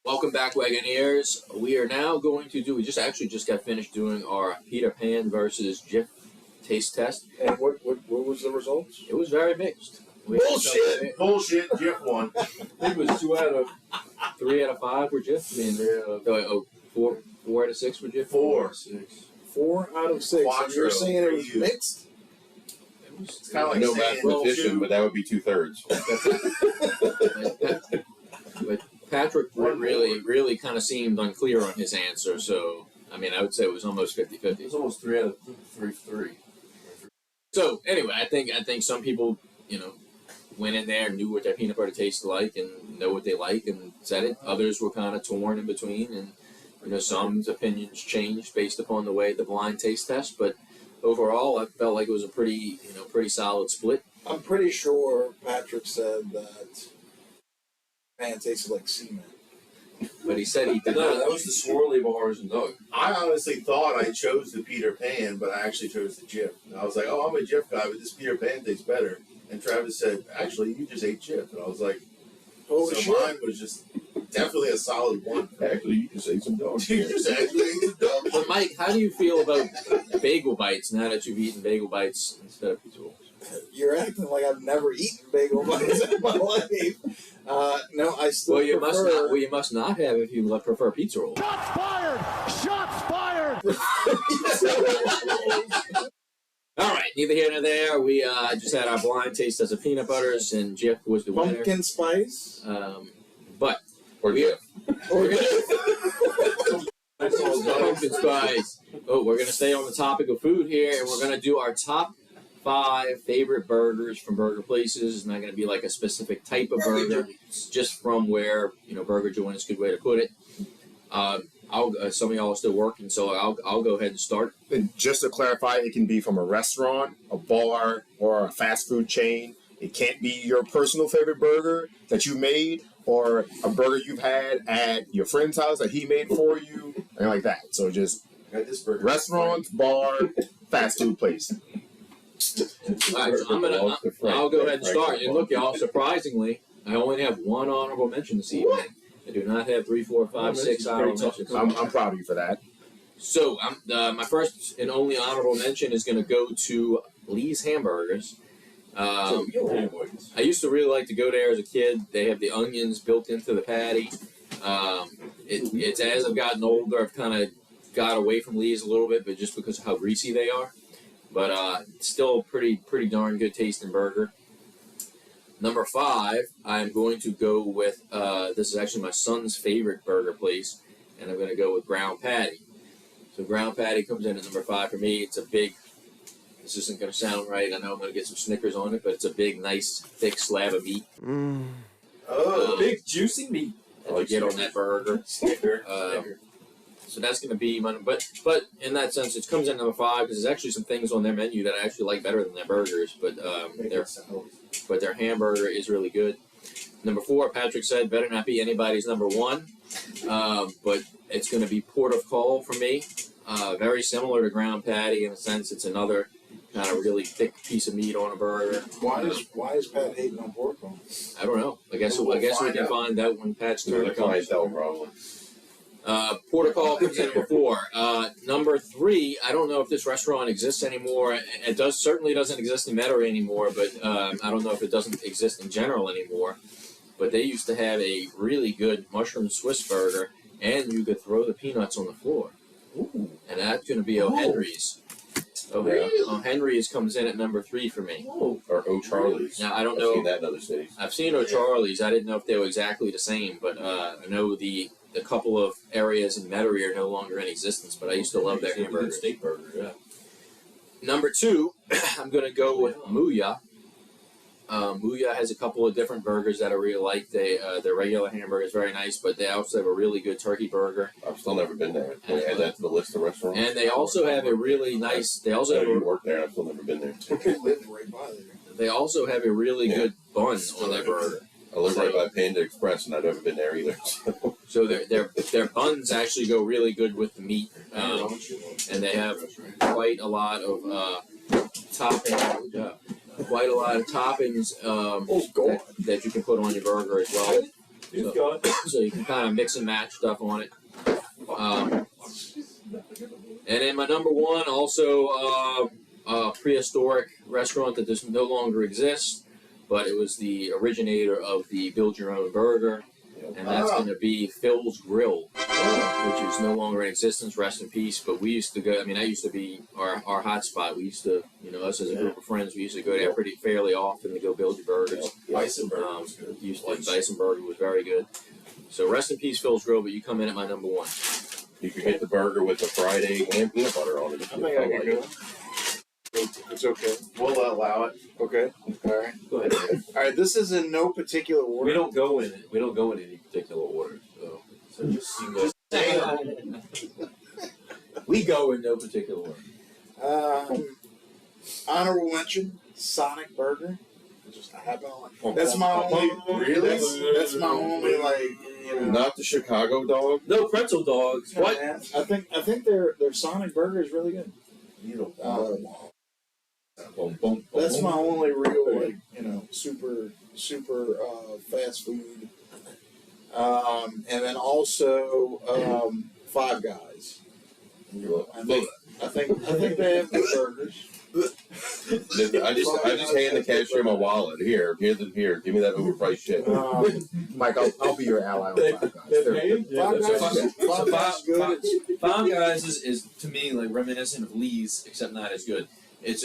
Welcome back, Wagoneers. We are now going to do, we just got finished doing our Peter Pan versus Jif taste test. And what was the results? It was very mixed. Bullshit! Bullshit, Jif won. I think it was 3 out of 5 were Jif. I mean, 4 out of 6 were Jif. 4. 4 out of 6. Quattro. And you're saying it was mixed? It's kind of like no saying mathematician, but that would be 2/3. But Patrick really kind of seemed unclear on his answer, so, I mean, I would say it was almost 50-50. It was almost 3 out of 3. So, anyway, I think some people, went in there and knew what their peanut butter tasted like and know what they like and said it. Others were kind of torn in between, and, some opinions changed based upon the way the blind taste test, but overall, I felt like it was a pretty solid split. I'm pretty sure Patrick said that Pan tasted like semen. But he said he did No, not. that was the swirly bars and Doug. I honestly thought I chose the Peter Pan, but I actually chose the Jif. And I was like, oh, I'm a Jif guy, but this Peter Pan tastes better. And Travis said, actually, you just ate Jif. And I was like, Holy so shit. mine was just definitely a solid 1. Actually, you just ate some dogs. You just actually ate the dog. But Mike, how do you feel about bagel bites now that you've eaten bagel bites instead of pizza rolls? You're acting like I've never eaten bagel bites in my life. No, I still You prefer... must not have if you prefer pizza rolls. Shots fired! Shots fired! All right, neither here nor there. We just had our blind taste as of peanut butters, and Jif was the winner. Pumpkin spice? But Or Jif. pumpkin spice. Oh, we're gonna stay on the topic of food here, and we're gonna do our top 5 favorite burgers from burger places. It's not gonna be like a specific type of burger. It's just from where burger joint is a good way to put it. Some of y'all are still working, so I'll go ahead and start. And just to clarify, it can be from a restaurant, a bar, or a fast food chain. It can't be your personal favorite burger that you made, or a burger you've had at your friend's house that he made for you, and like that. So just restaurant, bar, fast food place. All right, so I'll go ahead and start. And look, y'all, surprisingly, I only have 1 honorable mention this evening. I do not have 3, 4, 5, 6 honorable mentions. I'm proud of you for that. So my first and only honorable mention is going to go to Lee's Hamburgers. I used to really like to go there as a kid. They have the onions built into the patty. It's as I've gotten older, I've kind of got away from Lee's a little bit, but just because of how greasy they are. But still pretty darn good tasting burger. Number 5, I'm going to go with, this is actually my son's favorite burger place, and I'm going to go with ground patty. So ground patty comes in at number 5 for me. It's a big, this isn't going to sound right, I know I'm going to get some Snickers on it, but it's a big, nice, thick slab of meat. Big juicy meat. That you get on that burger. Snicker. So that's going to be my, but in that sense, it comes in number 5 because there's actually some things on their menu that I actually like better than their burgers, but their hamburger is really good. Number 4, Patrick said, better not be anybody's number 1, but it's going to be port of call for me. Very similar to ground patty in a sense. It's another kind of really thick piece of meat on a burger. Why is Pat hating on pork bone? I don't know. I guess we can find out when Pat's turn comes. Port of call comes in number 4. Number 3, I don't know if this restaurant exists anymore. It certainly doesn't exist in Metairie anymore, but I don't know if it doesn't exist in general anymore. But they used to have a really good mushroom Swiss burger, and you could throw the peanuts on the floor. Ooh. And that's going to be O'Henry's. O'Henry's comes in at number 3 for me. Or O'Charlie's. Now, I don't I've know. seen that in other cities. I've seen O'Charlie's. I didn't know if they were exactly the same, but I know the couple of areas in Metairie are no longer in existence, but I used to love their hamburger. Steak burger, yeah. Number 2, I'm going to go with Muya. Muya has a couple of different burgers that I really like. Their regular hamburger is very nice, but they also have a really good turkey burger. I've still never been there. Can I add that to the list of restaurants? And they also have a really nice. They also have you work there. I've still never been there. I live right by there. They also have a really good bun on their burger. I live right by Panda Express, and I've never been there either. So their buns actually go really good with the meat, and they have quite a lot of toppings. Quite a lot of toppings that you can put on your burger as well. So you can kind of mix and match stuff on it. And then my number one, also a prehistoric restaurant that no longer exists, but it was the originator of the build your own burger, and that's going to be Phil's Grill, which is no longer in existence. Rest in peace. But we used to go. I mean, that used to be our hot spot. We used to, us as a group of friends, we used to go there fairly often to go build your burgers. Bison burger was good. Bison burger was very good. So rest in peace, Phil's Grill. But you come in at my number one. You could get the burger with the fried egg and peanut butter on it. I think I can do it. It's okay. We'll allow it. Okay. All right. Go ahead. All right. This is in no particular order. We don't go in any particular order. So just we go in no particular order. Honorable mention: Sonic Burger. That's my only. Really? That's my only Not the Chicago dog. No pretzel dogs. What? Man, I think their Sonic Burger is really good. That's my only real super fast food. And then also Five Guys. I think they have good burgers. I just hand the cashier my wallet. Here. Give me that overpriced shit. Mike, I'll be your ally on Five Guys. Five Guys is to me like reminiscent of Lee's, except not as good. It's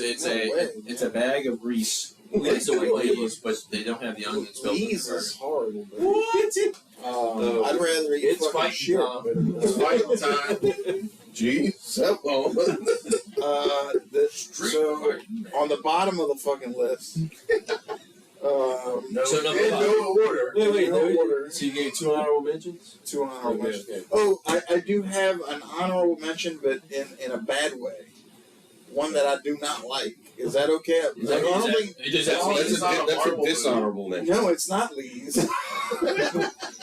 a bag of grease. It's like Lee's, but they don't have the onions built in the Lee's burger. is horrible. What? I'd rather eat It's fucking fighting shit. time. It's fighting time. Gee, cell phone. So on the bottom of the fucking list. No, So number in five. no order. Wait. No order. So you gave 2 honorable mentions? 2 honorable mentions. Okay. Oh, I do have an honorable mention, but in a bad way. One that I do not like. Is that okay? That's a dishonorable mention. No, it's not Lee's.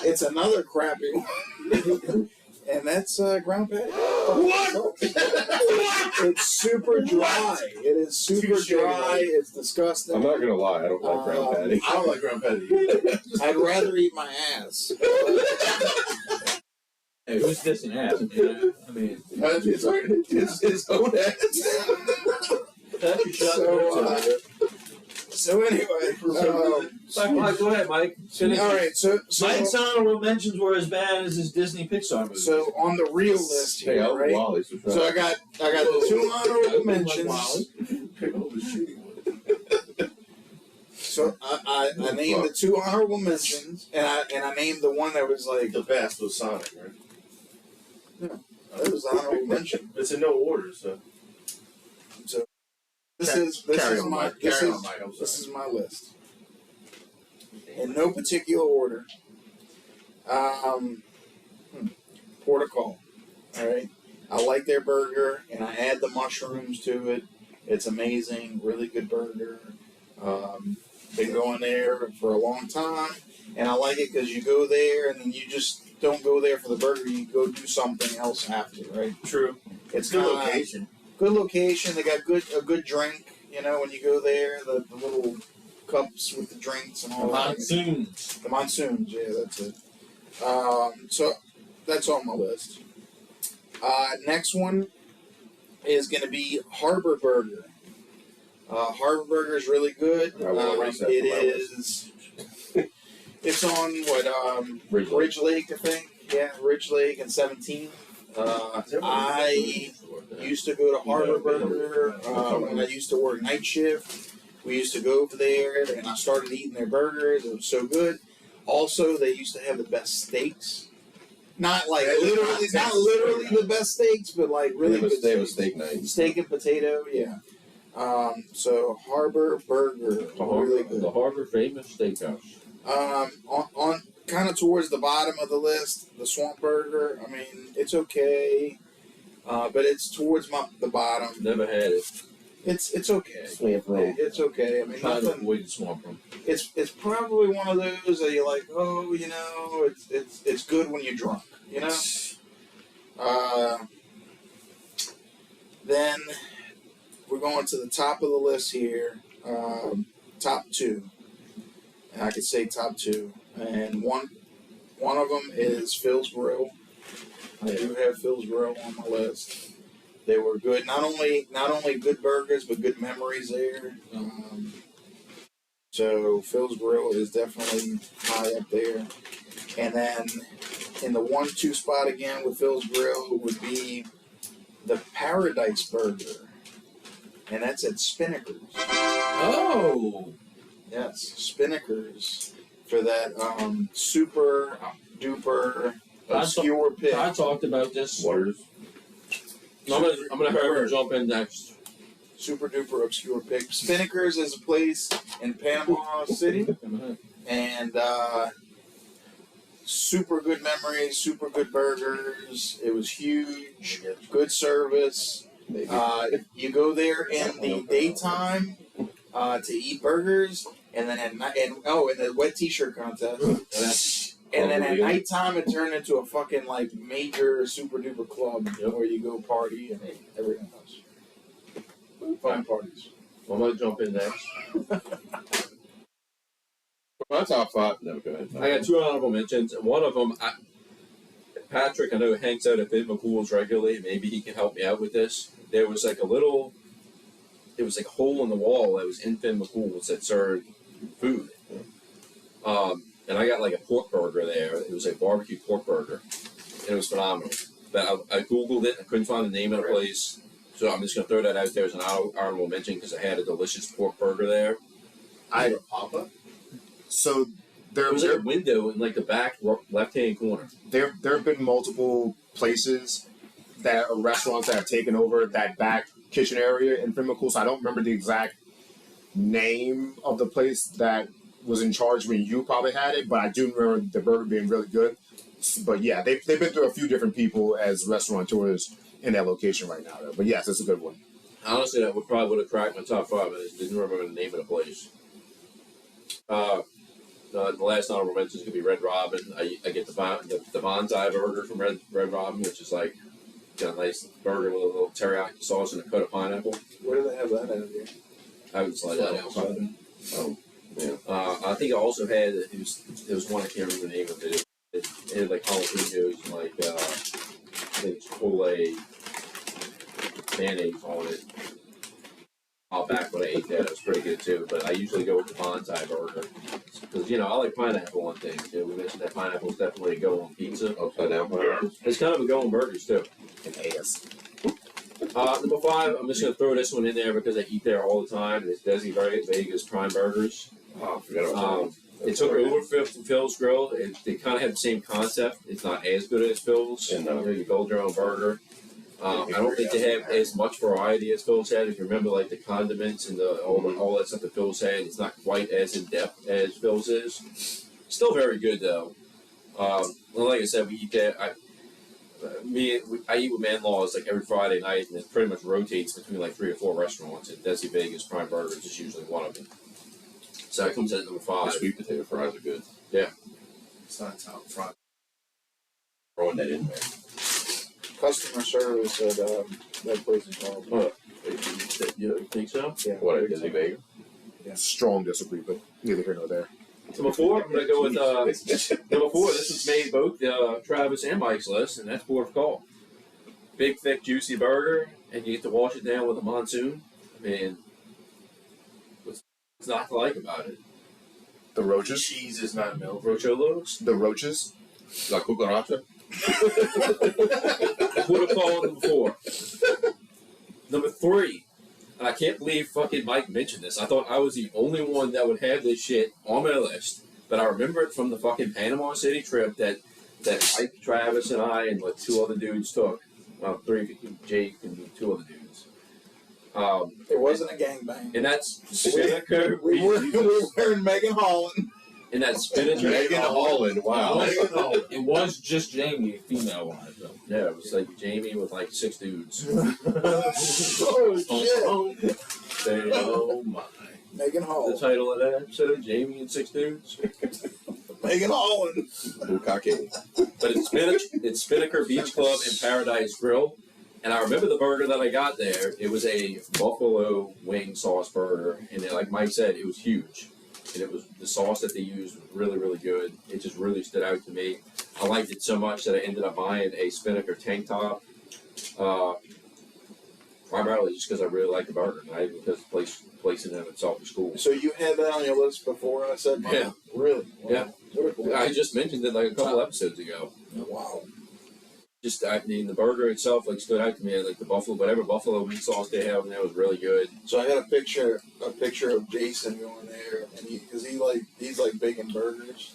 It's another crappy one. And that's ground patty. What? It's super dry. It is super Touche. dry. It's disgusting. I'm not gonna lie, I don't like ground patty. I don't like ground patty either. I'd rather eat my ass. Hey, who's dissing ass? I mean, It's his own ass. So anyway, go ahead, Mike. all right. So Mike's honorable mentions were as bad as his Disney Pixar movies. so on the real list Hey, here, I'll right? Wally, so So I got the 2 honorable mentions. So I named the 2 honorable mentions, and I named the one that was like The best was Sonic, right? that was honorable mention. It's in no order, so. This is my list. In no particular order. Port of call. All right. I like their burger, and I add the mushrooms to it. It's amazing. Really good burger. Been going there for a long time, and I like it because you go there, and then you just don't go there for the burger. You go do something else after, right? True. It's Good kinda- location. Good location. They got a good drink. When you go there, the little cups with the drinks and all that. Monsoons. The monsoons, yeah, that's it. So that's on my list. Next one is going to be Harbor Burger. Harbor Burger is really good. I will erase that It from my is. It's on Ridge Lake, I think. Yeah, Ridge Lake and 17. I used to go to Harbor Burger when I used to work night shift. We used to go over there, and I started eating their burgers. It was so good. Also, they used to have the best steaks. Not literally the best steaks, but like really good They have a steaks. steak night. Steak and potato, yeah. So Harbor Burger, really good. The Harbor famous steakhouse. On kind of towards the bottom of the list, the Swamp Burger. I mean, it's okay, but it's towards the bottom. Never had it. It's okay. It's okay. I mean, Trying to nothing. avoid the swamp room. It's probably one of those that you're like, oh, it's good when you're drunk, Then we're going to the top of the list here. Top 2. And I could say top 2. And one One of them is Phil's Grill. I do have Phil's Grill on my list. They were good. Not only good burgers, but good memories there. So Phil's Grill is definitely high up there. And then in the 1-2 spot again with Phil's Grill would be the Paradise Burger. And that's at Spinnaker's. Oh! Yes, Spinnaker's for that super duper obscure pick. I talked about this. Waters. I'm gonna hurry and jump in next. Super duper obscure pick. Spinnaker's is a place in Panama City, and super good memories, super good burgers. It was huge, good service. You go there in the daytime to eat burgers, and then at night, and the wet T-shirt contest. And then at nighttime, it turned into a fucking like major super duper club where you go party and everything else. Fun parties. I'm gonna jump in next. My top five. No, go ahead. I got two honorable mentions, and one of them, Patrick, I know hangs out at Finn McCool's regularly. Maybe he can help me out with this. There was like a hole in the wall that was in Finn McCool's that served food. And I got like a pork burger there. It was a barbecue pork burger, and it was phenomenal. But I Googled it. I couldn't find the name of the place, so I'm just gonna throw that out there as an honorable mention because I had a delicious pork burger there. So There was like a window in like the back left-hand corner. There have been multiple places that are restaurants that have taken over that back kitchen area in Finn McCool. So I don't remember the exact name of the place that was in charge when you probably had it, but I do remember the burger being really good. But yeah, they've been through a few different people as restaurateurs in that location right now, though. But yes, it's a good one. Honestly, that probably would have cracked my top five. I just didn't remember the name of the place. The last honorable mention is going to be Red Robin. I get the bonsai burger from Red Robin, which is like got a nice burger with a little teriyaki sauce and a cut of pineapple. Where do they have that out here? I would slide that outside. Oh, yeah. I think I also had it was one I can't remember the name of it. It had like jalapenos and like I think Chipotle mayonnaise on it. Back when I ate that, it was pretty good too. But I usually go with the bonsai burger because I like pineapple on things too. We mentioned that pineapple is definitely a go on pizza. Upside down pineapple. It's kind of a go on burgers too. And ass. Number 5, I'm just gonna throw this one in there because I eat there all the time. It's Desi Vegas Prime Burgers. Oh, I forgot about that. It took over from Phil's Grill. They kind of have the same concept. It's not as good as Phil's. You build your own burger. I don't think they have as much variety as Phil's had. If you remember, like the condiments and all that stuff that Phil's had, it's not quite as in depth as Phil's is. Still very good though. Like I said, we eat there. I eat with my in-laws like every Friday night, and it pretty much rotates between like 3 or 4 restaurants. And Desi Vegas Prime Burgers is usually one of them. So that comes in at number 5. The sweet potato fries are good. Yeah. It's not top front. Throwing that in there. Customer service at that place is horrible. You think so? Yeah. What, a Desi Vegas? Yeah. Strong disagree, but neither here nor there. Number 4, I'm going to go with number 4. This has made both Travis and Mike's list, and that's Port of Call. Big, thick, juicy burger, and you get to wash it down with a monsoon. I mean, what's not to like about it? The roaches? Cheese is not milk. Rocholos? The roaches? La cucaracha? Port of Call number 4. Number 3. I can't believe fucking Mike mentioned this. I thought I was the only one that would have this shit on my list. But I remember it from the fucking Panama City trip that Mike, Travis, and I and like 2 other dudes took. 3, Jake, and 2 other dudes. It wasn't a gangbang. And that's Spinnaker. We were wearing Megan Holland. And that's spinach. Megan Holland, wow. It was just Jamie, female-wise, though. Yeah, it was like Jamie with like 6 dudes. Oh shit! Say, oh my. Megan The Holland. title of that episode, Jamie and 6 dudes. Megan Holland. Bukkake. But it's Spinnaker Beach Club and Paradise Grill. And I remember the burger that I got there. It was a buffalo wing sauce burger. And like Mike said, it was huge. and it was the sauce that they used was really, really good. It just really stood out to me. I liked it so much that I ended up buying a Spinnaker tank top. Primarily just because I really like the burger, not even because placing it itself was cool. So you had that on your list before I said mine? Yeah. Really? Wow. Yeah. What a cool I just mentioned it like a couple episodes ago. Wow. Just, I mean, the burger itself like stood out to me. Like the whatever buffalo meat sauce they have in there was really good. So I got a picture of Jason going there, and he's big in burgers,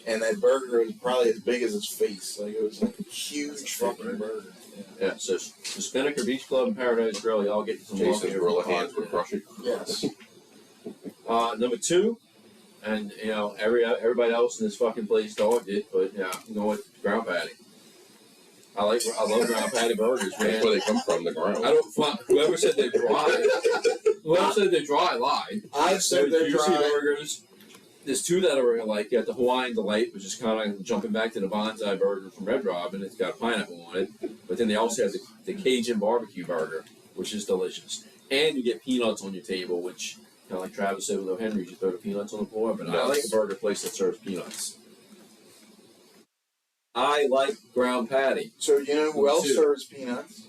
and that burger was probably as big as his face. Like it was like a huge fucking burger. Yeah, so the Spinnaker Beach Club and Paradise Grill, y'all get some love Jason's here. gorilla hands were crushing. Yes. Number 2, and you know everybody else in this fucking place dogged it, but yeah, I'm going with ground patty. I love ground patty burgers, man. That's where they come from, the ground. I don't. Whoever said they're dry, lied. I've said they're juicy dry. burgers. There's 2 that are like the Hawaiian Delight, which is kind of jumping back to the bonsai burger from Red Robin. It's got pineapple on it, but then they also have the Cajun barbecue burger, which is delicious, and you get peanuts on your table, which kind of like Travis said with O'Henry's, you throw the peanuts on the floor. But I like a burger place that serves peanuts. I like ground patty. So you know who else serves peanuts?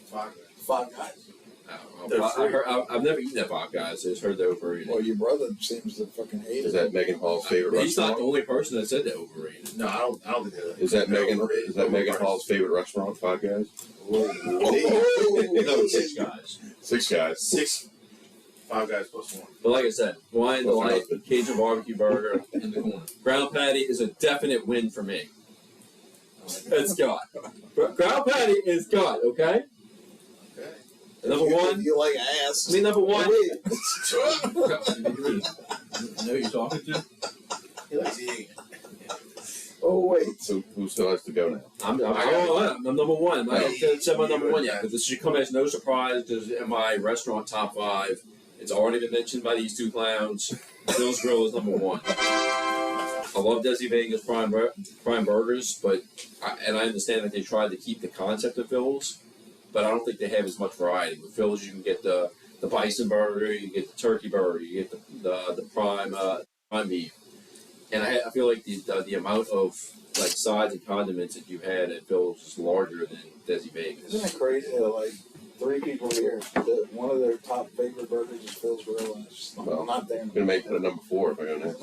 Five Guys. I've never eaten that Five Guys. I just heard they're overrated. Well, your brother seems to fucking hate it. Is that Megan Hall's favorite He's not restaurant? the only person that said they're overrated. No, I don't think that. Is that Megan Hall's favorite restaurant? Five Guys. No, 6 guys. 6 guys. 5 Guys plus 1. But like I said, Hawaiian What's Delight, your husband? Cajun barbecue burger in the corner. Ground patty is a definite win for me. It's got. Ground patty is got, okay? Okay. Number 1. You like ass. I mean, number 1. You know who you're talking to? He likes eating it. Oh wait. So who still has to go now? I'm number 1. I haven't said my number 1 yet, but this should come as no surprise because in my restaurant top 5, it's already been mentioned by these 2 clowns. Phil's Grill is number 1. I love Desi Vega's prime burgers, but I understand that they tried to keep the concept of Phil's, but I don't think they have as much variety. With Phil's, you can get the bison burger, you get the turkey burger, you get the prime beef, and I feel like the amount of like sides and condiments that you had at Phil's is larger than Desi Vega's. Isn't it crazy that like 3 people here, one of their top favorite burgers is Phil's Grill, and it's just not there. I'm gonna make that a number 4 if I go next.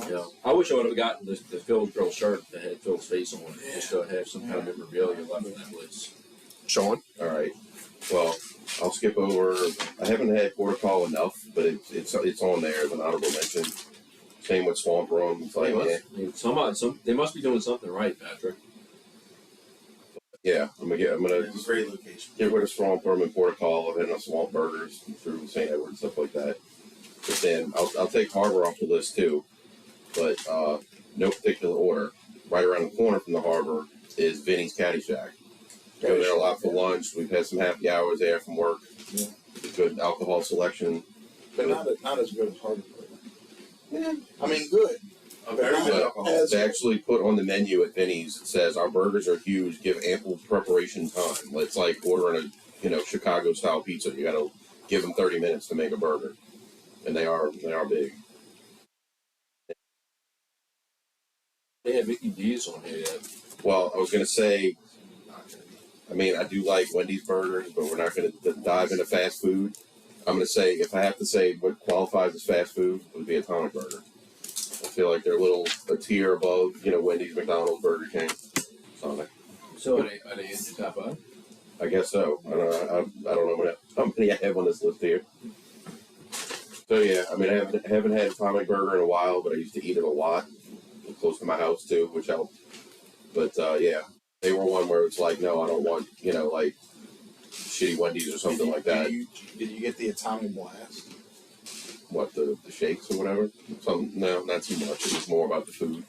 Yeah. I wish I would have gotten the Phil's Grill shirt that had Phil's face on it, just to have some kind of memorabilia left in that place. Sean? All right. Well, I'll skip over. I haven't had Portugal enough, but it's on there as an honorable mention. Same with Swamp Rum. It's like, They must be doing something right, Patrick. yeah, I'm gonna It's a great location. get rid of Swamp Rum and Portugal. I've had enough Swamp Burgers through St. Edward, stuff like that. But then I'll take Harbor off the list too, but no particular order. Right around the corner from the Harbor is Vinny's Caddy Shack. Go there a lot for lunch. We've had some happy hours there from work. Yeah. Good alcohol selection. But not as good as Harvard. Yeah. I mean, good. Very good alcohol. They actually put on the menu at Vinny's, it says, our burgers are huge, give ample preparation time. It's like ordering a Chicago style pizza. You gotta give them 30 minutes to make a burger. And they are big. They have Mickey D's on here yet. Well, I was gonna say, I mean, I do like Wendy's burgers, but we're not gonna dive into fast food. I'm gonna say, if I have to say what qualifies as fast food, it would be Atomic Burger. I feel like they're a tier above, Wendy's, McDonald's, Burger King, Sonic. So are they in your top 5? I guess so. I don't know how many I have on this list here. So yeah, I mean, I haven't had Atomic Burger in a while, but I used to eat it a lot, close to my house too, which helped. But yeah, they were one where it's like, no, I don't want like shitty Wendy's or something like that. Did you get the Atomic Blast? What, the shakes or whatever? No, not too much. It was more about the food.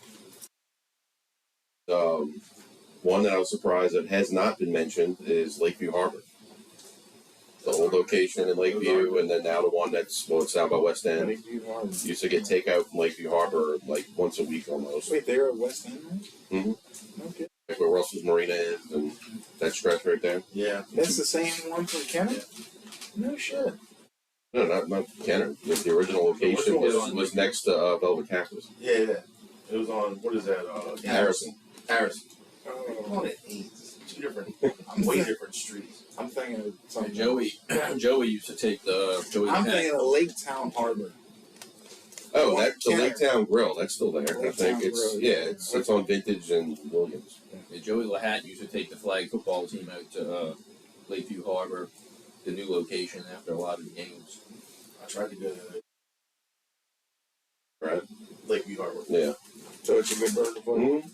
One that I was surprised that has not been mentioned is Lakeview Harbor. The old location in Lakeview, and then now the one it's down by West End. Lakeview Harbor. Used to get takeout from Lakeview Harbor like once a week almost. Wait, they're at West End? Mm-hmm. Okay. Like where Russell's Marina is, and that stretch right there. Yeah. That's the same one from Kennett? No shit. No, not Kenner. The original location was next to Velvet Cactus. Yeah, it was on, what is that? Harrison. I'm on it. It's two different, way different streets. I'm thinking of something. Joey used to take the Joey. I'm thinking of Lake Town Harbor. Oh, that's the Lake Town Grill. That's still there. I think Town it's Grill, it's on Vintage and Williams. Yeah, Joey Lahat used to take the flag football team out to Lakeview Harbor, the new location after a lot of the games. I tried to go to Right. Lakeview Harbor. Yeah. So it's a good burger for you. Mm-hmm.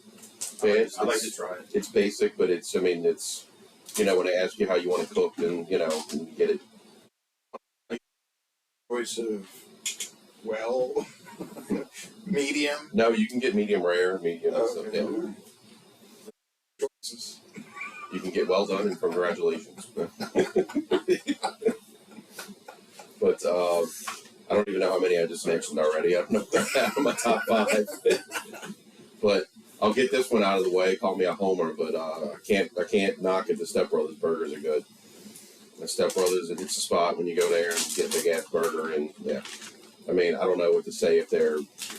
Yeah, I like to try it. It's basic, but it's when they ask you how you want it cooked, and you get it. Choice of medium. No, you can get medium rare, medium and stuff. Okay. Yeah. Choices. You can get well done, and congratulations. But I don't even know how many I just mentioned already. I don't know if they're out of my top 5. But I'll get this one out of the way. Call me a homer, but I can't knock it. The Step Brothers burgers are good. The Step Brothers, it's a spot when you go there and get a big ass burger. And yeah, I mean, I don't know what to say if they're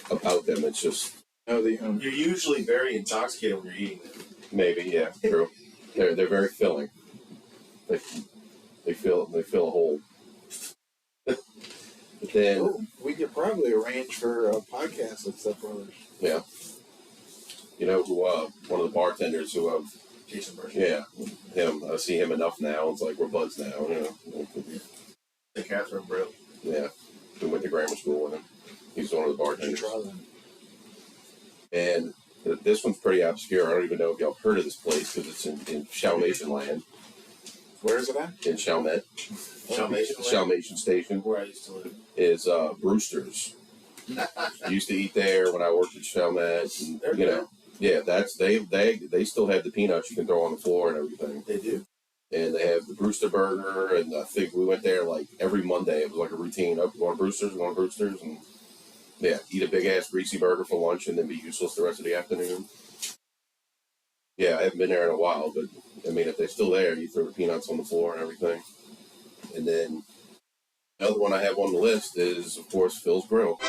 about them. It's just You're usually very intoxicated when you're eating them. maybe, yeah, true. They're very filling. They fill a hole. But then We could probably arrange for a podcast at Step Brothers. yeah, you know who one of the bartenders who Jason Burke. yeah, him. I see him enough now. It's like we're buds now. The Catherine Brill. Yeah, we went to grammar school with him. He's one of the You should bartenders. try them. And this one's pretty obscure. I don't even know if y'all heard of this place because it's in Chalmation land. Where is it at? In Chalmette. Chalmation Station Where I used to live. is Brewster's. I used to eat there when I worked at Chalmette. And, They're you know, yeah, that's they still have the peanuts you can throw on the floor and everything. They do. And they have the Brewster burger, and I think we went there like every Monday. It was like a routine. Oh, going to Brewster's, and yeah, eat a big ass greasy burger for lunch, and then be useless the rest of the afternoon. Yeah, I haven't been there in a while, but I mean, if they're still there, you throw the peanuts on the floor and everything. And then another one I have on the list is, of course, Phil's Grill.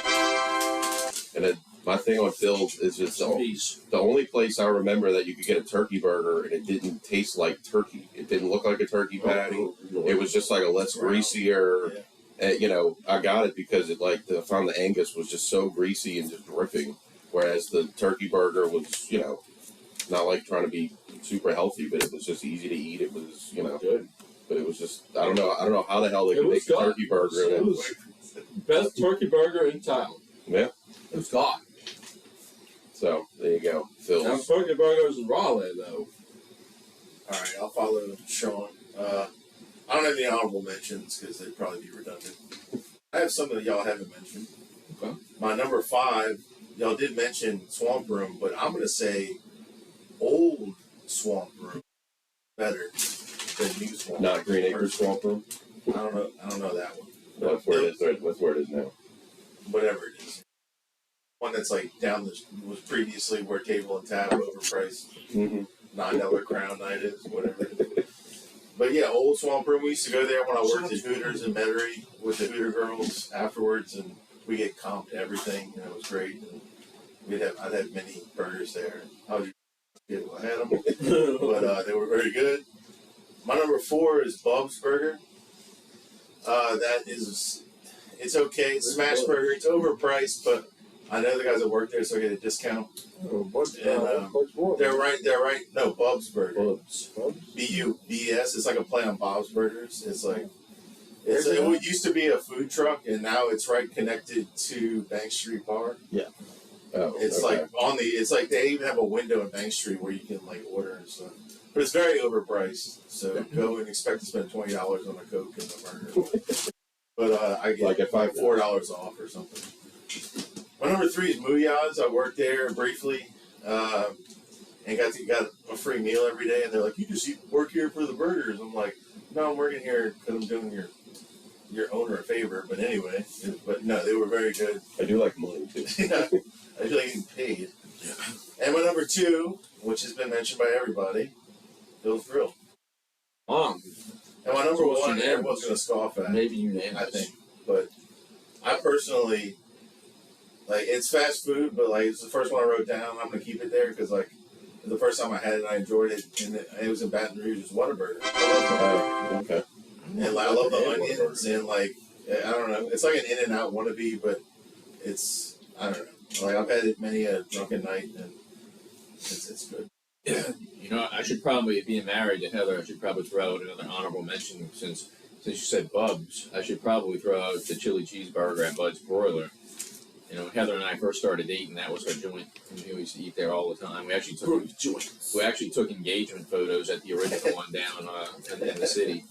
And then my thing on Phil's is it's the only place I remember that you could get a turkey burger and it didn't taste like turkey. It didn't look like a turkey patty. It was just like a less greasier. I got it because I found the Angus was just so greasy and just dripping, whereas the turkey burger was, not like trying to be super healthy, but it was just easy to eat. It was, good. But it was just I don't know how the hell they could make a turkey burger. It was best turkey burger in town. Yeah, it was God. So there you go, Phil. Now turkey burgers in Raleigh though. Alright, I'll follow Sean. I don't have any honorable mentions because they'd probably be redundant. I have some that y'all haven't mentioned. Okay. My number 5, y'all did mention Swamp Room, but I'm going to say old Swamp Room better than new Swamp Room. Not Green Acres Swamp Room. I don't know that one. That's where it is. That's where it is now. Whatever it is. One that's like was previously where Table and Tab overpriced. Mm-hmm. $9 crown night is, whatever it is. But yeah, old Swamp Room. We used to go there when I worked at Hooters in Metairie with the Hooter girls afterwards, and we get comped everything, and it was great. And I'd had many burgers there. I was I had them, but they were very good. My number 4 is Bub's Burger. It's okay. It's smash burger. It's overpriced, but I know the guys that work there, so I get a discount. They're right. No, Bub's Burger. B-U-B-S. It's like a play on Bob's Burgers. It's like it used to be a food truck, and now it's right connected to Bank Street Bar. Yeah. Oh, it's okay. it's like they even have a window in Bank Street where you can like order and stuff. But it's very overpriced, so go and expect to spend $20 on a Coke and a burger. But I get like at $4 off or something. My number 3 is Muyaz. I worked there briefly, and got a free meal every day. And they're like, "You just work here for the burgers." I'm like, "No, I'm working here because I'm doing your owner a favor." But anyway, no, they were very good. I do like money too. Yeah, I feel like getting paid. And my number 2, which has been mentioned by everybody, Phil's Grill. And my number 1, everyone's going to scoff at. Maybe you named I think. but I personally, like, it's fast food, but, like, it's the first one I wrote down. I'm going to keep it there because, like, the first time I had it, I enjoyed it, and it was in Baton Rouge. It's Whataburger. Okay. And, like, I love the onions, and, like, I don't know. It's like an In-N-Out wannabe, but it's, I don't know. Like, I've had it many a drunken night, and it's good. You know, I should probably, being married to Heather, I should probably throw out another honorable mention since you said Bub's. I should probably throw out the chili cheeseburger at Bud's Broiler. You know, Heather and I first started dating, that was her joint. We used to eat there all the time. We actually took engagement photos at the original one down in the city.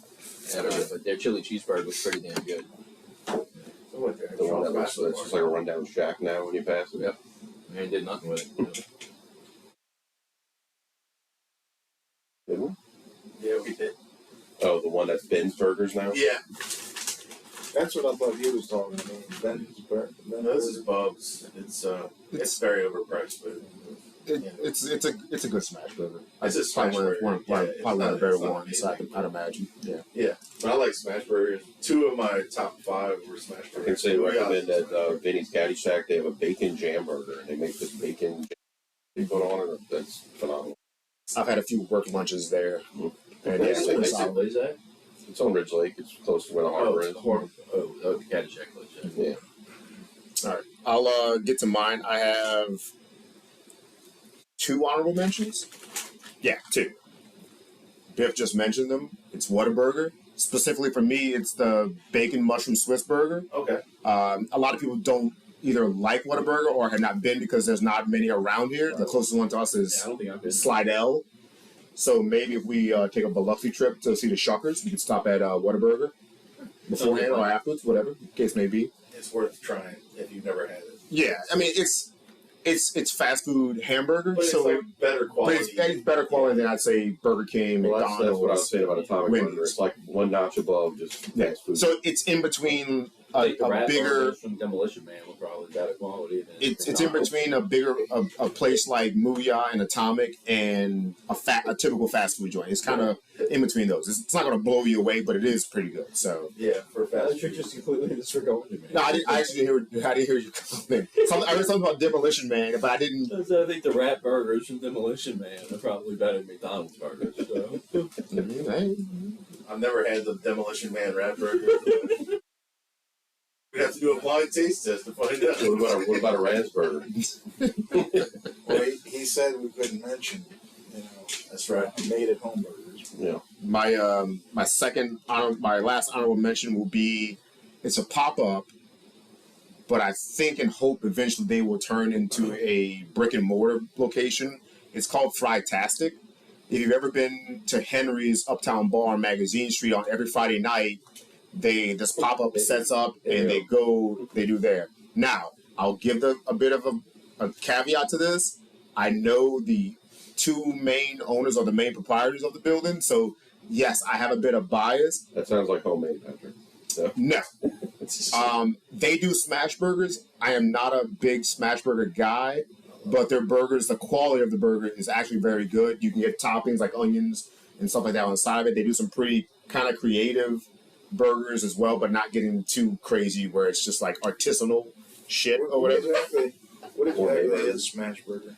But their chili cheeseburger was pretty damn good. The one that looks, it's just like a rundown shack now when you pass it. Yep. I did nothing with it. Did we? Yeah, we did. Oh, the one that's Ben's Burgers now? Yeah. That's what I thought he was talking about. Ben's Burger. No, this is Bub's. It's very overpriced, but It's a good smash burger. It's a smash probably burger. one of the better ones. amazing. I'd imagine. Yeah. Yeah, but I like smash burgers. 2 of my top 5 were smash I can burgers. say recommend at Vinny's Caddy Shack. They have a bacon jam burger. They make this bacon they put on it. That's phenomenal. I've had a few work lunches there. And yeah, it's pretty solid. What is that? It's on Ridge Lake. It's close to where the harbor is. The Caddyshack place. Yeah. All right. I'll get to mine. I have 2 honorable mentions. Yeah, 2. Biff just mentioned them. It's Whataburger. Specifically for me, it's the bacon mushroom Swiss burger. Okay. A lot of people don't either like Whataburger or have not been because there's not many around here. The closest one to us is I don't think I've been. Slidell. So maybe if we take a Biloxi trip to see the Shuckers, we could stop at Whataburger beforehand or afterwards, whatever the case may be. It's worth trying if you've never had it. Yeah, I mean it's fast food hamburger, But it's so like better but quality. it's better quality than I'd say Burger King, Well, McDonald's. that's what I was saying about Atomic Wendy's. Burger. It's like one notch above just Yeah. fast food. So it's in between I think the a Rat bigger. Burgers from Demolition Man was probably better quality than It's in between a bigger a place like Muya and Atomic and a typical fast food joint. It's kind of in between those. It's not going to blow you away, but it is pretty good. So Yeah, for fast You're food. just completely disregarding me. no, I actually didn't hear you comment. I heard something about Demolition Man, but I didn't. I think the Rat Burgers from Demolition Man are probably better than McDonald's burgers. So. Hey, I've never had the Demolition Man rat burger. We'd have to do a blind taste test to find out. What about a Raspberry? Well, he said we couldn't mention, That's right. made at home burgers. Yeah. my my last honorable mention will be it's a pop up, but I think and hope eventually they will turn into a brick and mortar location. It's called Frytastic. If you've ever been to Henry's Uptown Bar on Magazine Street on every Friday night, this pop up sets up and they do there. Now I'll give a bit of a caveat to this. I know the 2 main owners or the main proprietors of the building, so yes, I have a bit of bias. That sounds like homemade, Patrick. So. No. They do smash burgers. I am not a big smash burger guy, but their burgers, the quality of the burger is actually very good. You can get toppings like onions and stuff like that on the side of it. They do some pretty kind of creative burgers as well, but not getting too crazy where it's just like artisanal shit or What whatever. exactly is smash burger?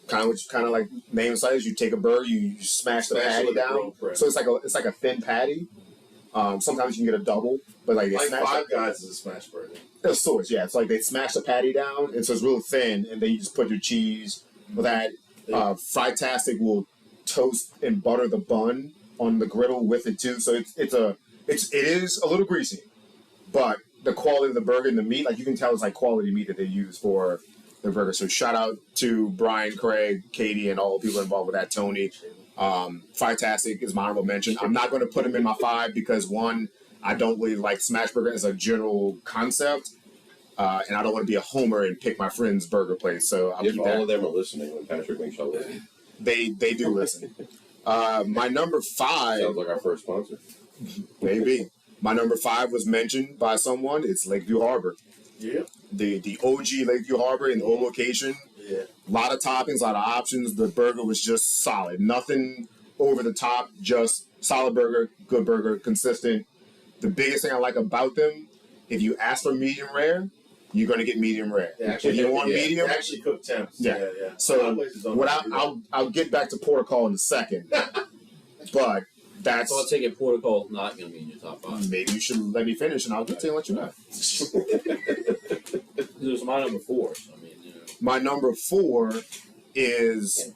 Kind of like name size. You take a burger, you smash the Smash it patty with a down. grill press. So it's like a thin patty. Sometimes you can get a double, but like they Like smash Five it. Guys is a smash burger. Of sorts, yeah. It's like they smash the patty down, and so it's real thin, and then you just put your cheese with that. Frytastic will toast and butter the bun on the griddle with it too. So it is a little greasy, but the quality of the burger and the meat, like you can tell, it's like quality meat that they use for the burger. So shout out to Brian, Craig, Katie, and all the people involved with that. Tony, Frytastic is my honorable mention. I'm not going to put him in my 5 because 1, I don't really like smash burger as a general concept, and I don't want to be a homer and pick my friend's burger place. So I'll If keep all that. of them are listening when Patrick makes y'all listen. They do listen. My number 5. Sounds like our first sponsor. Maybe. My number 5 was mentioned by someone. It's Lakeview Harbor. Yeah. The OG Lakeview Harbor in the old location. Yeah. A lot of toppings, a lot of options. The burger was just solid. Nothing over the top, just solid burger, good burger, consistent. The biggest thing I like about them If you ask for medium rare, you're going to get medium rare. If you want medium, they actually cook temps. Yeah. Yeah. So I'll get back to protocol in a second, but that's. So I'll take it. Protocol not going to be in your top 5. Maybe you should let me finish, and I'll get to you and let you know. There's my number 4. So, I mean, you know. My number 4 is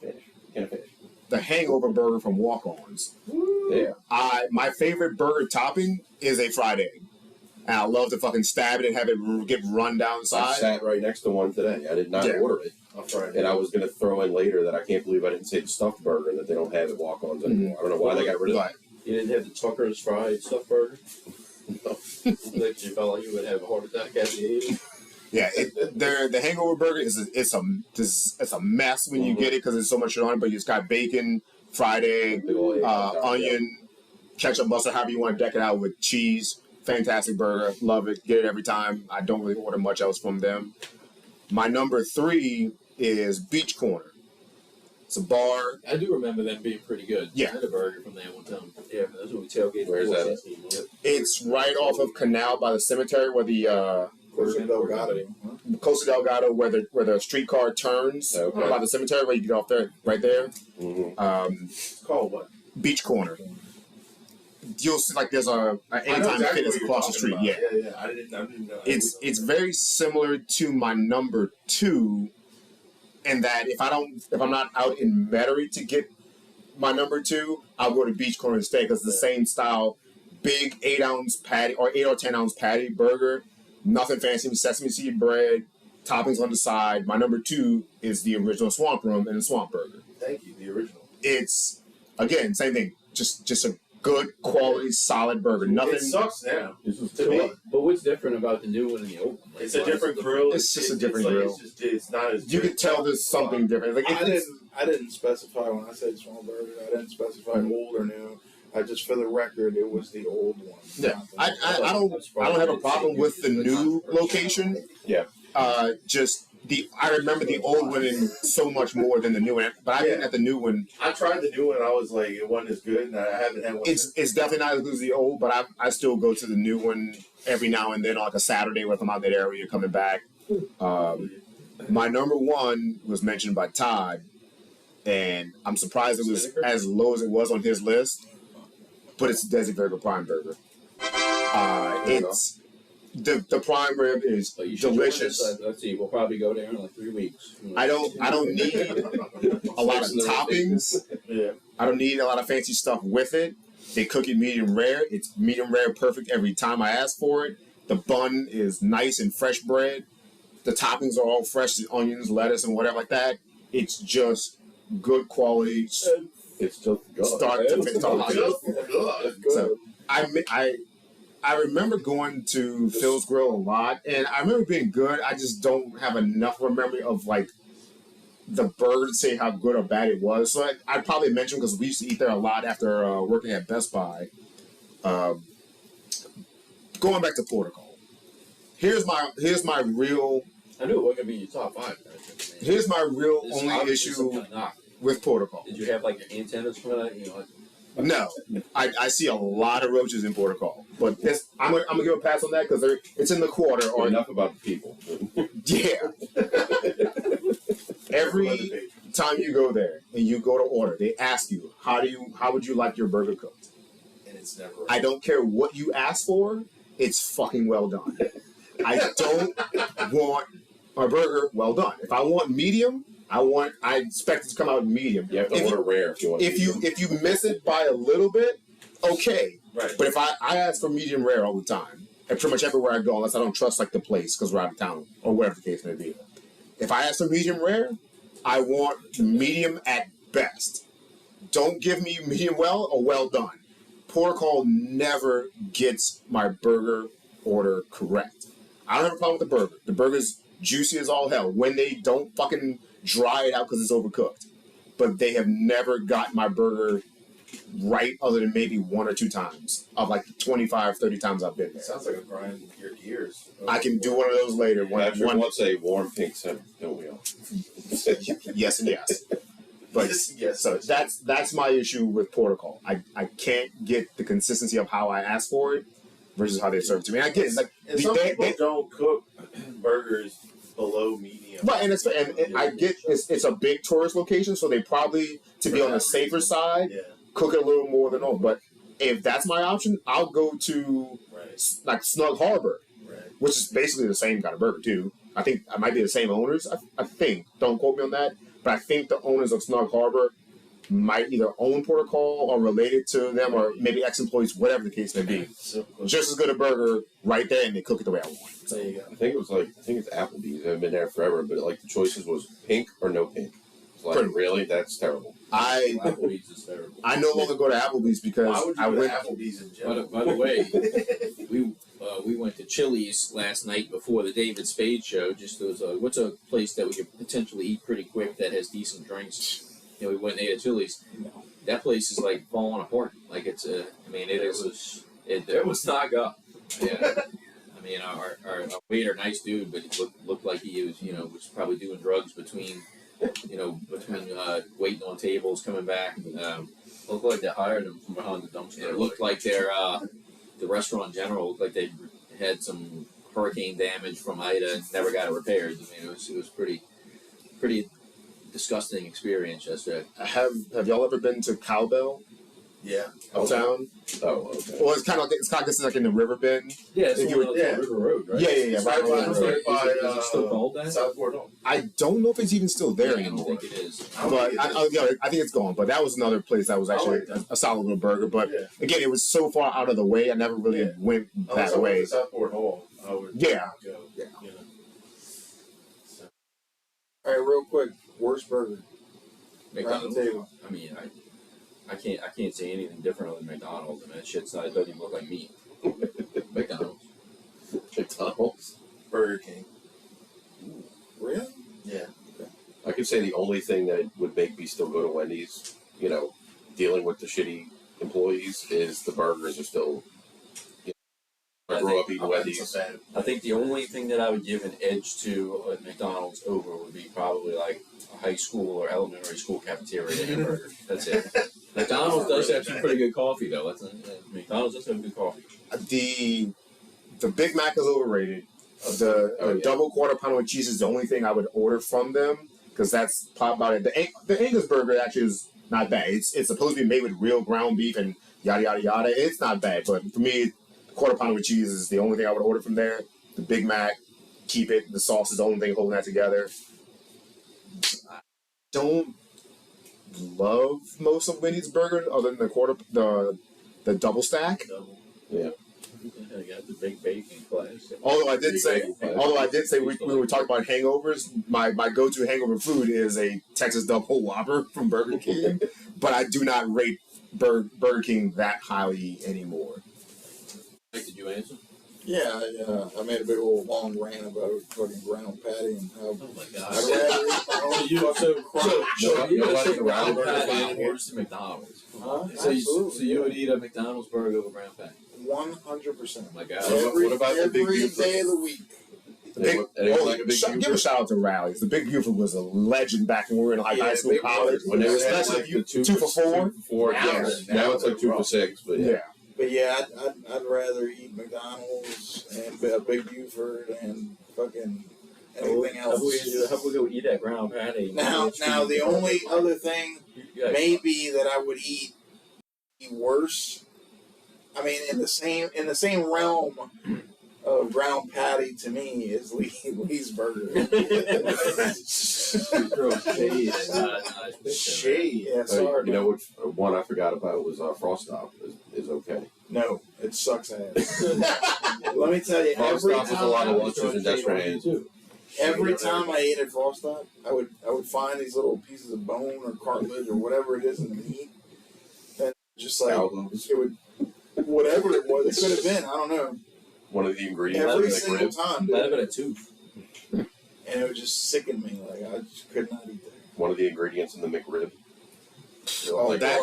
the Hangover Burger from Walk-Ons. Yeah. My favorite burger topping is a fried egg. And I love to fucking stab it and have it get run down the side. I sat right next to one today. I did not order it. And I was going to throw in later that I can't believe I didn't say the stuffed burger that they don't have at Walk-Ons anymore. I don't know why they got rid of that. You didn't have the Tucker's fried stuffed burger? No. Like you felt like you would have a heart attack after you ate it? Yeah, the Hangover Burger it's a mess when you get it because there's so much shit on it. But it's got bacon, fried egg, onion, ketchup, mustard, however you want to deck it out with cheese. Fantastic burger, love it. Get it every time. I don't really order much else from them. My number 3 is Beach Corner. It's a bar. I do remember them being pretty good. Yeah. I had a burger from there one time. Yeah, that's when we tailgated. Where's that? It's right off of Canal by the cemetery where the Costa Delgado. Costa Delgado, where the streetcar turns by the cemetery, where you get off there, right there. Mm-hmm. It's called what? Beach Corner. You'll see, like, there's a Anytime Fitness across the street. About. Yeah. I didn't know. It's very similar to my number 2, in that if I'm not out in Metairie to get my number 2, I'll go to Beach Corner instead because it's the same style, big 8-ounce patty or 8 or 10-ounce patty burger, nothing fancy, sesame seed bread, toppings on the side. My number 2 is the original Swamp Room and the Swamp Burger. Thank you, the original. It's again same thing, just a good quality solid burger. Nothing. It sucks now. But what's different about the new one and the old one? Like, It's a different grill. It's just a different grill. It's not as. You good. can tell there's something different. Like I didn't specify when I said Swamp Burger. I didn't specify old or new. I just, for the record, it was the old one. Yeah, I don't have a problem with the new location. Yeah. Just I remember the old one in so much more than the new one. But I've been at the new one. I tried the new one and I was like, it wasn't as good, and I haven't had one. It's definitely not as good as the old, but I still go to the new one every now and then on like a Saturday when I'm out that area coming back. My number 1 was mentioned by Todd, and I'm surprised it was as low as it was on his list. But it's Desert Burger Prime Burger. It's the prime rib is delicious. Let's see, we'll probably go there in like 3 weeks. I don't need a lot of toppings. Yeah. I don't need a lot of fancy stuff with it. They cook it medium rare. It's medium rare perfect every time I ask for it. The bun is nice and fresh bread. The toppings are all fresh, the onions, lettuce, and whatever like that. It's just good quality. It's just good. Start to finish. So I remember going to Phil's Grill a lot, and I remember being good. I just don't have enough of a memory of like the burger to say how good or bad it was. So I'd probably mention because we used to eat there a lot after working at Best Buy. Going back to Protocol, here's my real. I knew it wasn't gonna be in your top 5. Here's my real only issue with Protocol. Did you have like your antennas for that? You know, like, no, I see a lot of roaches in Protocol, but I'm gonna give a pass on that because it's in the quarter. Or enough about the people. Yeah. Every time you go there and you go to order, they ask you how would you like your burger cooked? And it's never. I don't care what you ask for. It's fucking well done. I don't want my burger well done. If I want medium, I expect it to come out medium. You have to order rare if you want. If you miss it by a little bit, okay. Right. But if I ask for medium rare all the time, and pretty much everywhere I go, unless I don't trust like the place because we're out of town or whatever the case may be. If I ask for medium rare, I want medium at best. Don't give me medium well or well done. Protocol never gets my burger order correct. I don't have a problem with the burger. The burger's juicy as all hell when they don't fucking dry it out because it's overcooked. But they have never got my burger right other than maybe 1 or 2 times of like 25, 30 times I've been there. It sounds like a grind your gears. I can do one of those later. What's a warm pink center? Don't we all? Yes and yes. But yes. So that's my issue with Protocol. I can't get the consistency of how I ask for it. versus how they serve it to me. I get it. Like, And some people don't cook burgers below medium. right, and I get it's a big tourist location, so they probably, to be on the safer side, cook it a little more than all. But if that's my option, I'll go to like Snug Harbor, which is basically the same kind of burger too. I think it might be the same owners. I think. Don't quote me on that, but I think the owners of Snug Harbor might either own Protocol or related to them, or maybe ex-employees, whatever the case may be. Just as good a burger right there, and they cook it the way I want. So, There you go. I think it's Applebee's. I've been there forever, but like the choices was pink or no pink. It's like, really? That's terrible. Applebee's is terrible. I no longer go to Applebee's because Why would you I go to went. Applebee's in general? By the way, we went to Chili's last night before the David Spade show. Just as what's a place that we could potentially eat pretty quick that has decent drinks. You know, we went and ate at Chili's. That place is like falling apart. Like it was not good. Yeah. I mean, our waiter, nice dude, but he looked like he was, was probably doing drugs between waiting on tables, coming back. Looked like they hired him from behind the dumpster. It looked like the restaurant in general looked like they had some hurricane damage from Ida and never got it repaired. I mean, it was pretty disgusting experience yesterday. Have y'all ever been to Cowbell Yeah. uptown? Oh, okay. Well, it's kind of like in the River Bend. Yeah, it's If on you River Road, right? Yeah. It's Right right on the road. Is it still called that? Southport Home. I don't know if it's even still there I don't anymore. think it is. But I think it's gone. But that was another place that was actually a solid little burger. But again, it was so far out of the way, I never really went Unless that I went way. to Southport Hall, I would go. Yeah. You know. So, All right, real quick, worst burger. McDonald's. Round table. I mean, I can't say anything different other than McDonald's. I mean, that shit's not, it doesn't even look like meat. McDonald's. McDonald's. Burger King. Really? Yeah. I could say the only thing that would make me still go to Wendy's, dealing with the shitty employees, is the burgers are still. I grew up eating Wendy's. I think the only thing that I would give an edge to at McDonald's over would be probably like a high school or elementary school cafeteria hamburger. That's it. McDonald's does have some pretty good coffee though. McDonald's does have good coffee. The Big Mac is overrated. The double quarter pounder with cheese is the only thing I would order from them, because that's about it. The Angus burger actually is not bad. It's supposed to be made with real ground beef and yada yada yada. It's not bad, but for me, quarter pounder with cheese is the only thing I would order from there. The Big Mac, keep it. The sauce is the only thing holding that together. I don't love most of Wendy's burgers other than the double stack. Yeah. I got the big bacon class. Although I did say we were talking about hangovers, my go-to hangover food is a Texas Double Whopper from Burger King, but I do not rate Burger King that highly anymore. Did you answer? Yeah, I made a big old long rant about fucking ground patty and how Oh my god. I'd rather eat my own fucking crunch. You would Nobody say around ground burger patty anymore? worse than McDonald's. Huh? So Absolutely. you would eat a McDonald's burger over ground patty? 100%. Oh my god. What about the Big Every Buford? day of the week. Give a shout out to Rallies. The Big Buford was a legend back when we were in high school, Big college. When they were Especially like the 2 for $4. 4, Now now it's like 2 for $6, but yeah. But yeah, I'd rather eat McDonald's and a Big Buford and fucking anything else. How we go eat that ground patty? Now the only other thing maybe that I would eat worse, I mean, in the same realm of ground patty to me is Lee's Burger. Shade. Yeah, sorry. You know what? One I forgot about was Frost Stop is okay. No, it sucks ass. Let me tell you, Frost every Stop is a time lot of lunches and desperate hands. Every time I ate at Frost Stop, I would find these little pieces of bone or cartilage or whatever it is in the meat, and just like it would, whatever it was, it could have been. I don't know. One of the ingredients. Every like single rib. time, Might have dude. been a tooth. And it would just sicken me. Like I just could not eat that. One of the ingredients in the McRib. Oh, Like, that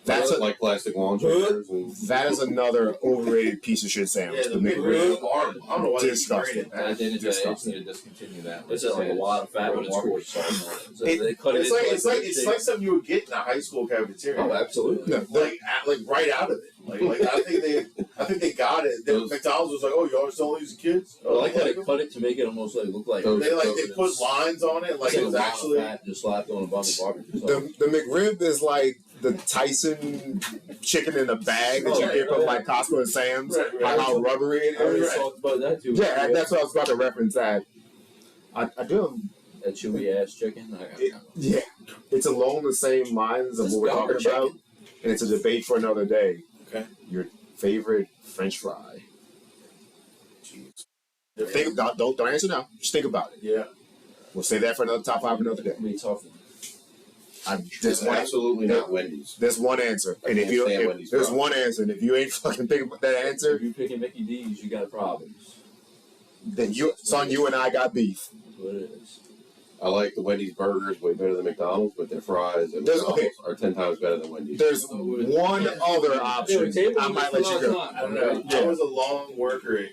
That's like plastic lawn chairs. And that is another overrated piece of shit sandwich. Yeah, the McRib are. I don't know why they keep bringing it And at back. the end of the day, they Disgusting. need to discontinue that. It's like a lot of fat, but it's cool salt on it. So It- they cut it It's into it's like something you would get in a high school cafeteria. Oh, absolutely. No, like right out of it. Like I think they got it. McDonald's was like, oh, y'all are selling these to kids. I like how they cut it to make it almost like look like They put lines on it, like it's it was a lot of actually. fat just slapped on a bun of barbecue sauce. the McRib is like the Tyson chicken in a bag that you Oh, get right, from like Costco and Sam's. Right. How rubbery it I already is. talked about that too. Yeah, that's what I was about to reference. That I do. That chewy ass chicken. Yeah, it's along the same lines of It's what we're talking garbage about, and it's a debate for another day. Okay. Your favorite French fry? Jeez. Think about. Don't answer now. Just think about it. Yeah. We'll say that for another top 5 another day. Be tough. There's it's one. absolutely not Wendy's. There's one answer, and can't stand Wendy's there's fries. one answer, and if you ain't fucking thinking about that answer, If you picking Mickey D's, you got problems. then you and I got beef. That's what it is. I like the Wendy's burgers way better than McDonald's, but their fries at There's- McDonald's are 10 times better than Wendy's. There's one other option. I might let you go. I don't know. Yeah. I was a long worker at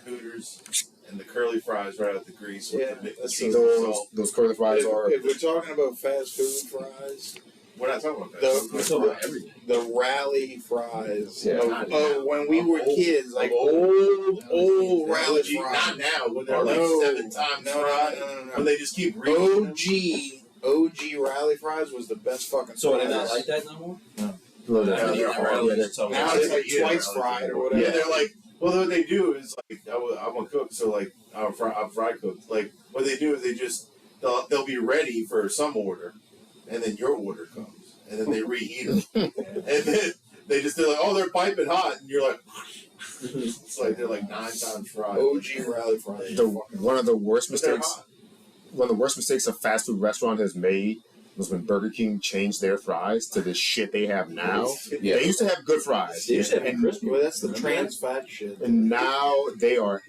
Hooters, and the curly fries right out the grease with Yeah, the that's seasoned Those salt. those curly fries are. If we're talking about fast food fries, We're not talking about that. The- We talk about everything. the rally fries Yeah. of when we were kids, like Old old rally OG, fries. not now when they're like No. 7 times No, fried. no. When they just keep reheating them. OG rally fries was the best fucking. So are they fries. not like that no more? Look, I haven't eaten they're that rally hard. in so Now long. it's like Yeah, twice rally fried or fries. whatever. Yeah, they're like, well, what they do is like, I'm a cook, so like, I'm fry cook. Like, what they do is they'll be ready for some order, and then your order comes, and then they reheat them, and then they're like, oh, they're piping hot, and you're like, it's like they're like 9 times fried. OG rally fries. one of the worst But they're mistakes. hot. One of the worst mistakes a fast food restaurant has made was when Burger King changed their fries to the shit they have now. Yeah. They used to have good fries, They used to have and, crispy. Well, that's the Remember trans fat shit. and now they are.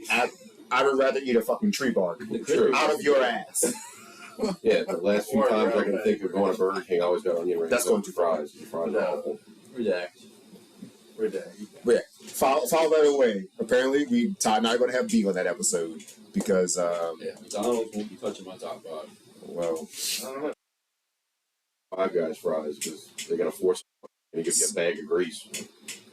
I would rather eat a fucking tree bark The crispy out of your ass. Yeah, the last few Or times I right can back. think of going to Burger King, I always got onion rings. That's going too far. fries. The fries No. are awful. Redact. We're dead. File that away. Apparently, Todd and I are going to have beef on that episode because, Yeah, McDonald's won't be touching my top 5. well, I don't know. Five Guys fries because they're gonna force and give you a bag of grease.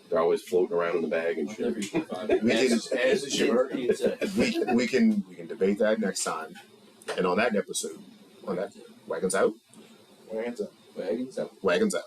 They're always floating around in the bag and I've shit. never eaten 5. We can- As is your pizza. we can debate that next time. And on that episode, on that, wagons out, Wagons up. Wagons up. wagons out.